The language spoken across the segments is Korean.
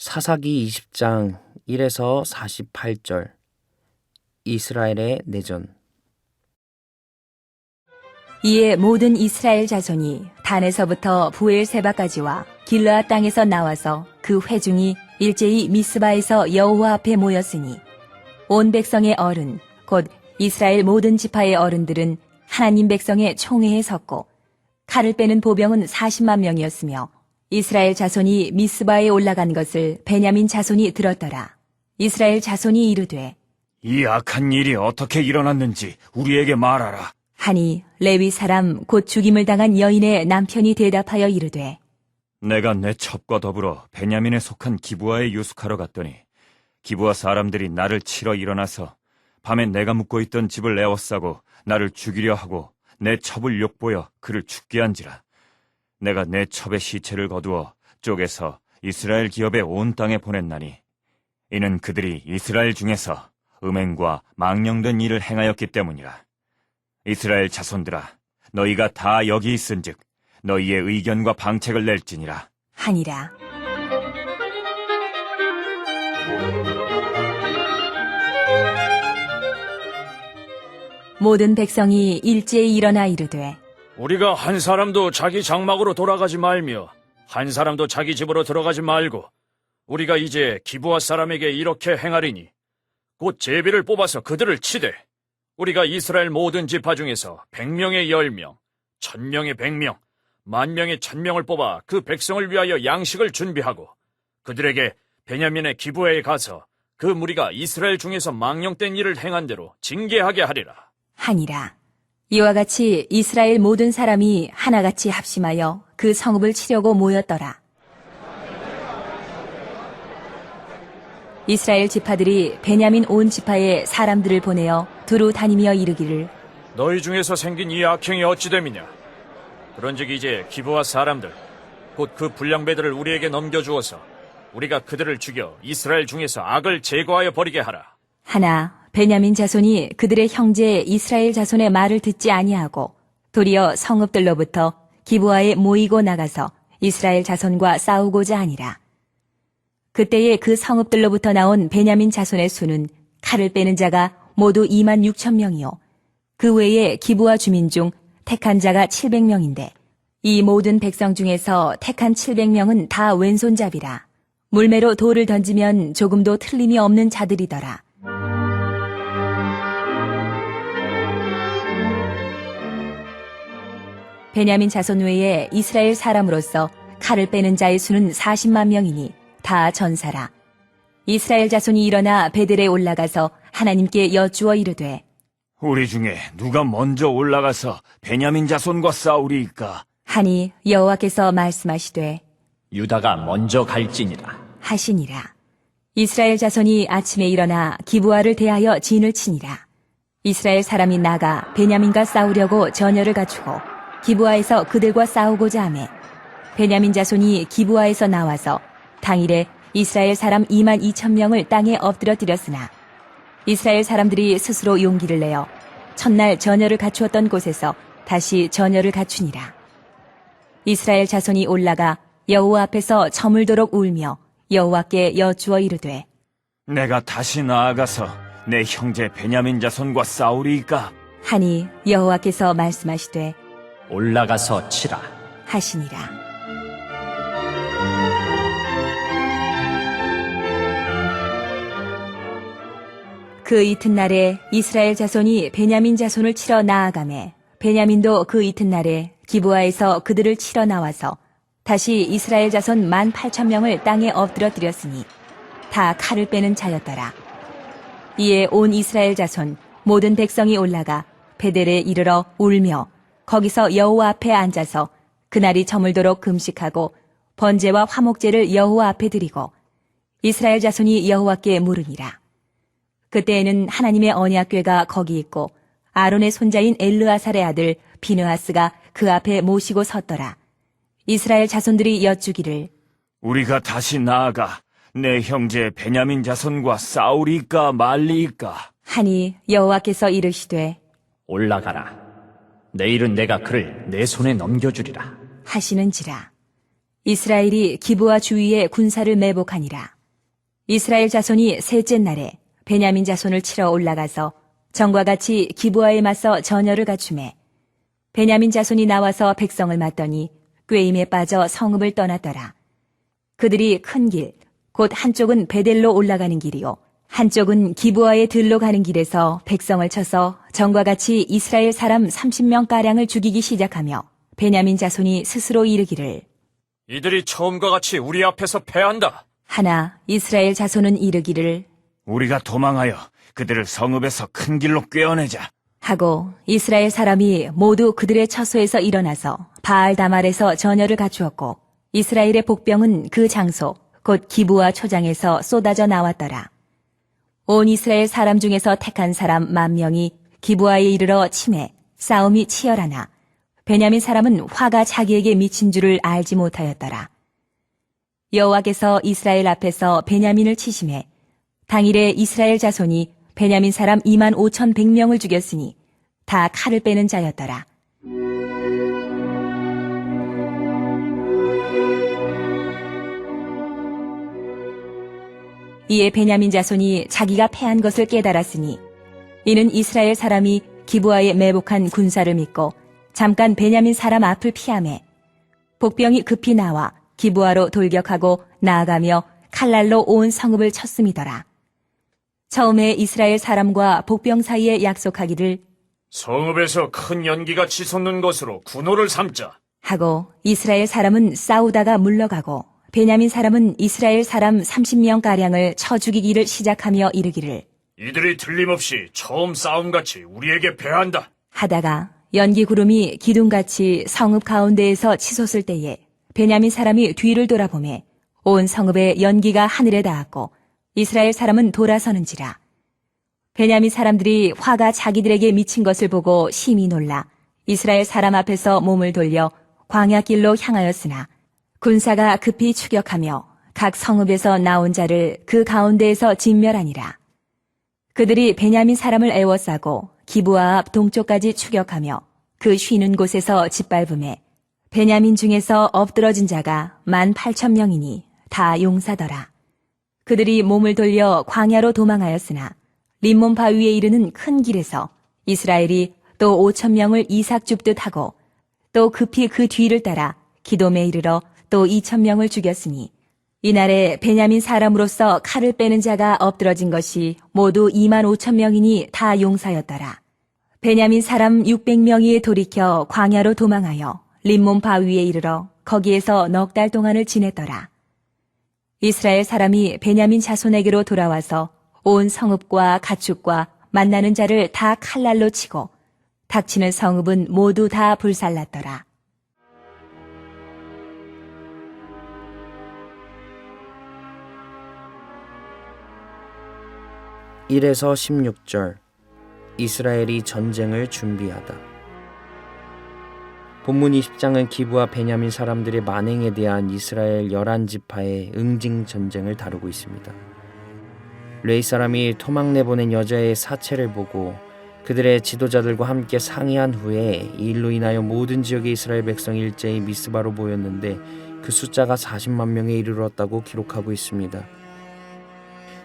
사사기 20장 1에서 48절. 이스라엘의 내전. 이에 모든 이스라엘 자손이 단에서부터 부엘세바까지와 길르앗 땅에서 나와서 그 회중이 일제히 미스바에서 여호와 앞에 모였으니 온 백성의 어른 곧 이스라엘 모든 지파의 어른들은 하나님 백성의 총회에 섰고 칼을 빼는 보병은 40만 명이었으며 이스라엘 자손이 미스바에 올라간 것을 베냐민 자손이 들었더라. 이스라엘 자손이 이르되 이 악한 일이 어떻게 일어났는지 우리에게 말하라. 하니 레위 사람 곧 죽임을 당한 여인의 남편이 대답하여 이르되 내가 내 첩과 더불어 베냐민에 속한 기브아에 유숙하러 갔더니 기브아 사람들이 나를 치러 일어나서 밤에 내가 묵고 있던 집을 에워싸고 나를 죽이려 하고 내 첩을 욕보여 그를 죽게 한지라. 내가 내 첩의 시체를 거두어 쪼개서 이스라엘 기업의 온 땅에 보냈나니 이는 그들이 이스라엘 중에서 음행과 망령된 일을 행하였기 때문이라. 이스라엘 자손들아, 너희가 다 여기 있은즉 너희의 의견과 방책을 낼지니라 하니라. 모든 백성이 일제히 일어나 이르되 우리가 한 사람도 자기 장막으로 돌아가지 말며 한 사람도 자기 집으로 들어가지 말고 우리가 이제 기브아 사람에게 이렇게 행하리니 곧 제비를 뽑아서 그들을 치되 우리가 이스라엘 모든 지파 중에서 100명의 10명, 1000명의 100명, 10,000명의 1000명을 뽑아 그 백성을 위하여 양식을 준비하고 그들에게 베냐민의 기브아에 가서 그 무리가 이스라엘 중에서 망령된 일을 행한 대로 징계하게 하리라. 하니라. 이와 같이 이스라엘 모든 사람이 하나같이 합심하여 그 성읍을 치려고 모였더라. 이스라엘 지파들이 베냐민 온 지파에 사람들을 보내어 두루 다니며 이르기를 너희 중에서 생긴 이 악행이 어찌 됨이냐? 그런즉 이제 기브아 사람들 곧 그 불량배들을 우리에게 넘겨주어서 우리가 그들을 죽여 이스라엘 중에서 악을 제거하여 버리게 하라. 하나 베냐민 자손이 그들의 형제 이스라엘 자손의 말을 듣지 아니하고 도리어 성읍들로부터 기브아에 모이고 나가서 이스라엘 자손과 싸우고자 하니라. 그때에 그 성읍들로부터 나온 베냐민 자손의 수는 칼을 빼는 자가 모두 26,000명이요 그 외에 기브아 주민 중 택한 자가 700명인데 이 모든 백성 중에서 택한 700명은 다 왼손잡이라. 물매로 돌을 던지면 조금도 틀림이 없는 자들이더라. 베냐민 자손 외에 이스라엘 사람으로서 칼을 빼는 자의 수는 40만 명이니 다 전사라. 이스라엘 자손이 일어나 베델에 올라가서 하나님께 여쭈어 이르되 우리 중에 누가 먼저 올라가서 베냐민 자손과 싸우리이까? 하니 여호와께서 말씀하시되 유다가 먼저 갈지니라. 하시니라. 이스라엘 자손이 아침에 일어나 기브아를 대하여 진을 치니라. 이스라엘 사람이 나가 베냐민과 싸우려고 전열을 갖추고 기브아에서 그들과 싸우고자 하매 베냐민 자손이 기브아에서 나와서 당일에 이스라엘 사람 22,000명을 땅에 엎드려뜨렸으나 이스라엘 사람들이 스스로 용기를 내어 첫날 전열을 갖추었던 곳에서 다시 전열을 갖추니라. 이스라엘 자손이 올라가 여호와 앞에서 저물도록 울며 여호와께 여쭈어 이르되 내가 다시 나아가서 내 형제 베냐민 자손과 싸우리이까? 하니 여호와께서 말씀하시되 올라가서 치라. 하시니라. 그 이튿날에 이스라엘 자손이 베냐민 자손을 치러 나아가매 베냐민도 그 이튿날에 기브아에서 그들을 치러 나와서 다시 이스라엘 자손 18,000명을 땅에 엎드려뜨렸으니 다 칼을 빼는 자였더라. 이에 온 이스라엘 자손 모든 백성이 올라가 베델에 이르러 울며 거기서 여호와 앞에 앉아서 그날이 저물도록 금식하고 번제와 화목제를 여호와 앞에 드리고 이스라엘 자손이 여호와께 물으니라. 그때에는 하나님의 언약궤가 거기 있고 아론의 손자인 엘르아살의 아들 비느하스가 그 앞에 모시고 섰더라. 이스라엘 자손들이 여쭈기를 우리가 다시 나아가 내 형제 베냐민 자손과 싸우리이까 말리이까? 하니 여호와께서 이르시되 올라가라. 내일은 내가 그를 내 손에 넘겨주리라. 하시는지라. 이스라엘이 기브와 주위에 군사를 매복하니라. 이스라엘 자손이 셋째 날에 베냐민 자손을 치러 올라가서 전과 같이 기브와에 맞서 전열을 갖추매 베냐민 자손이 나와서 백성을 맞더니 꾀임에 빠져 성읍을 떠났더라. 그들이 큰 길, 곧 한쪽은 베델로 올라가는 길이요 한쪽은 기브와의 들로 가는 길에서 백성을 쳐서 전과 같이 이스라엘 사람 30명가량을 죽이기 시작하며 베냐민 자손이 스스로 이르기를 이들이 처음과 같이 우리 앞에서 패한다. 하나 이스라엘 자손은 이르기를 우리가 도망하여 그들을 성읍에서 큰 길로 꿰어내자. 하고 이스라엘 사람이 모두 그들의 처소에서 일어나서 바알 다말에서 전열을 갖추었고 이스라엘의 복병은 그 장소 곧 기브와 초장에서 쏟아져 나왔더라. 온 이스라엘 사람 중에서 택한 사람 10,000명이 기브아에 이르러 치매 싸움이 치열하나 베냐민 사람은 화가 자기에게 미친 줄을 알지 못하였더라. 여호와께서 이스라엘 앞에서 베냐민을 치심해 당일에 이스라엘 자손이 베냐민 사람 25,100명을 죽였으니 다 칼을 빼는 자였더라. 이에 베냐민 자손이 자기가 패한 것을 깨달았으니 이는 이스라엘 사람이 기브아에 매복한 군사를 믿고 잠깐 베냐민 사람 앞을 피하매 복병이 급히 나와 기브아로 돌격하고 나아가며 칼날로 온 성읍을 쳤음이더라. 처음에 이스라엘 사람과 복병 사이에 약속하기를 성읍에서 큰 연기가 치솟는 것으로 군호를 삼자. 하고 이스라엘 사람은 싸우다가 물러가고 베냐민 사람은 이스라엘 사람 30명가량을 쳐 죽이기를 시작하며 이르기를 이들이 틀림없이 처음 싸움같이 우리에게 패한다. 하다가 연기 구름이 기둥같이 성읍 가운데에서 치솟을 때에 베냐민 사람이 뒤를 돌아보매 온 성읍에 연기가 하늘에 닿았고 이스라엘 사람은 돌아서는지라. 베냐민 사람들이 화가 자기들에게 미친 것을 보고 심히 놀라 이스라엘 사람 앞에서 몸을 돌려 광야길로 향하였으나 군사가 급히 추격하며 각 성읍에서 나온 자를 그 가운데에서 진멸하니라. 그들이 베냐민 사람을 애워싸고 기브아 앞 동쪽까지 추격하며 그 쉬는 곳에서 짓밟음에 베냐민 중에서 엎드러진 자가 18,000명이니 다 용사더라. 그들이 몸을 돌려 광야로 도망하였으나 림몬 바위에 이르는 큰 길에서 이스라엘이 또 5,000명을 이삭 줍듯 하고 또 급히 그 뒤를 따라 기돔에 이르러 또 2,000명을 죽였으니 이날에 베냐민 사람으로서 칼을 빼는 자가 엎드러진 것이 모두 25,000명이니 다 용사였더라. 베냐민 사람 600명이 돌이켜 광야로 도망하여 림몬 바위에 이르러 거기에서 넉 달 동안을 지냈더라. 이스라엘 사람이 베냐민 자손에게로 돌아와서 온 성읍과 가축과 만나는 자를 다 칼날로 치고 닥치는 성읍은 모두 다 불살랐더라. (1에서 16절) 이스라엘이 전쟁을 준비하다. 본문 20장은 기브와 베냐민 사람들의 만행에 대한 이스라엘 11지파의 응징 전쟁을 다루고 있습니다. 레위 사람이 토막내보낸 여자의 사체를 보고 그들의 지도자들과 함께 상의한 후에 이 일로 인하여 모든 지역의 이스라엘 백성이 일제히 미스바로 모였는데 그 숫자가 40만 명에 이르렀다고 기록하고 있습니다.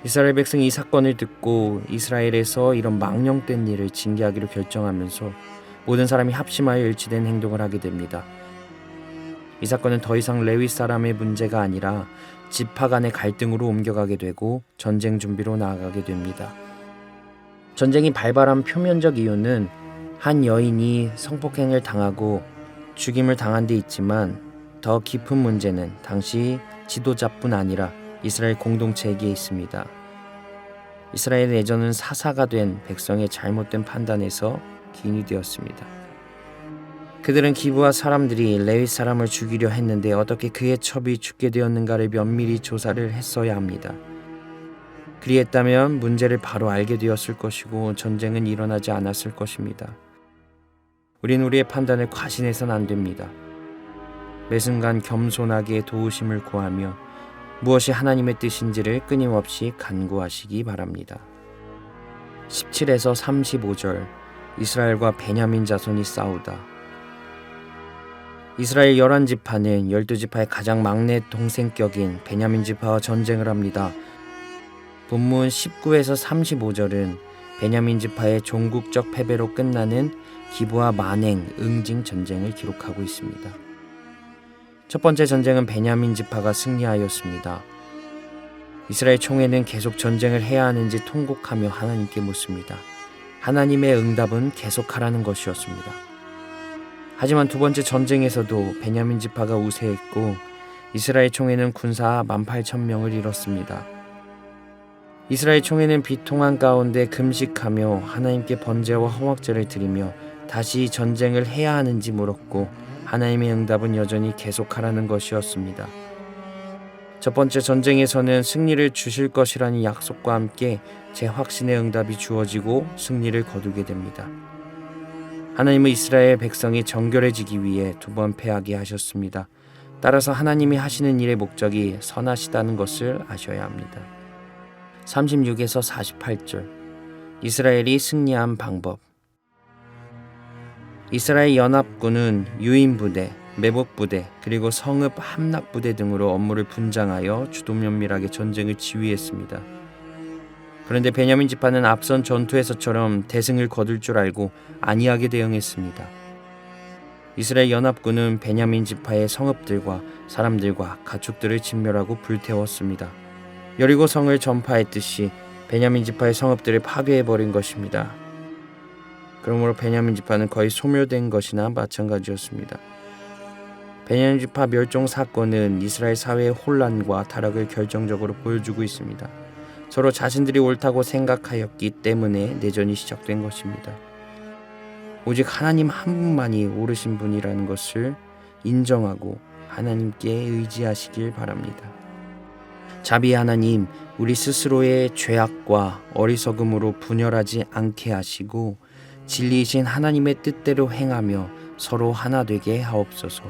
이스라엘 백성이 이 사건을 듣고 이스라엘에서 이런 망령된 일을 징계하기로 결정하면서 모든 사람이 합심하여 일치된 행동을 하게 됩니다. 이 사건은 더 이상 레위 사람의 문제가 아니라 지파 간의 갈등으로 옮겨가게 되고 전쟁 준비로 나아가게 됩니다. 전쟁이 발발한 표면적 이유는 한 여인이 성폭행을 당하고 죽임을 당한 데 있지만 더 깊은 문제는 당시 지도자뿐 아니라 이스라엘 공동체에게 있습니다. 이스라엘 내전은 사사가 된 백성의 잘못된 판단에서 기인이 되었습니다. 그들은 기브아 사람들이 레위 사람을 죽이려 했는데 어떻게 그의 첩이 죽게 되었는가를 면밀히 조사를 했어야 합니다. 그리했다면 문제를 바로 알게 되었을 것이고 전쟁은 일어나지 않았을 것입니다. 우린 우리의 판단을 과신해서는 안 됩니다. 매 순간 겸손하게 도우심을 구하며 무엇이 하나님의 뜻인지를 끊임없이 간구하시기 바랍니다. 17에서 35절 이스라엘과 베냐민 자손이 싸우다. 이스라엘 11지파는 12지파의 가장 막내 동생격인 베냐민 지파와 전쟁을 합니다. 본문 19에서 35절은 베냐민 지파의 종국적 패배로 끝나는 기브아 만행 응징 전쟁을 기록하고 있습니다. 첫 번째 전쟁은 베냐민 지파가 승리하였습니다. 이스라엘 총회는 계속 전쟁을 해야 하는지 통곡하며 하나님께 묻습니다. 하나님의 응답은 계속하라는 것이었습니다. 하지만 두 번째 전쟁에서도 베냐민 지파가 우세했고 이스라엘 총회는 군사 18,000명을 잃었습니다. 이스라엘 총회는 비통한 가운데 금식하며 하나님께 번제와 허막제를 드리며 다시 전쟁을 해야 하는지 물었고 하나님의 응답은 여전히 계속하라는 것이었습니다. 첫 번째 전쟁에서는 승리를 주실 것이라는 약속과 함께 제 확신의 응답이 주어지고 승리를 거두게 됩니다. 하나님은 이스라엘 백성이 정결해지기 위해 두 번 패하게 하셨습니다. 따라서 하나님이 하시는 일의 목적이 선하시다는 것을 아셔야 합니다. 36에서 48절 이스라엘이 승리한 방법. 이스라엘 연합군은 유인부대, 매복부대, 그리고 성읍 함락부대 등으로 업무를 분장하여 주도면밀하게 전쟁을 지휘했습니다. 그런데 베냐민 지파는 앞선 전투에서처럼 대승을 거둘 줄 알고 안이하게 대응했습니다. 이스라엘 연합군은 베냐민 지파의 성읍들과 사람들과 가축들을 진멸하고 불태웠습니다. 여리고 성을 전파했듯이 베냐민 지파의 성읍들을 파괴해버린 것입니다. 그러므로 베냐민 지파는 거의 소멸된 것이나 마찬가지였습니다. 베냐민 지파 멸종 사건은 이스라엘 사회의 혼란과 타락을 결정적으로 보여주고 있습니다. 서로 자신들이 옳다고 생각하였기 때문에 내전이 시작된 것입니다. 오직 하나님 한 분만이 옳으신 분이라는 것을 인정하고 하나님께 의지하시길 바랍니다. 자비의 하나님, 우리 스스로의 죄악과 어리석음으로 분열하지 않게 하시고 진리이신 하나님의 뜻대로 행하며 서로 하나 되게 하옵소서.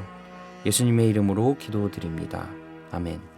예수님의 이름으로 기도드립니다. 아멘.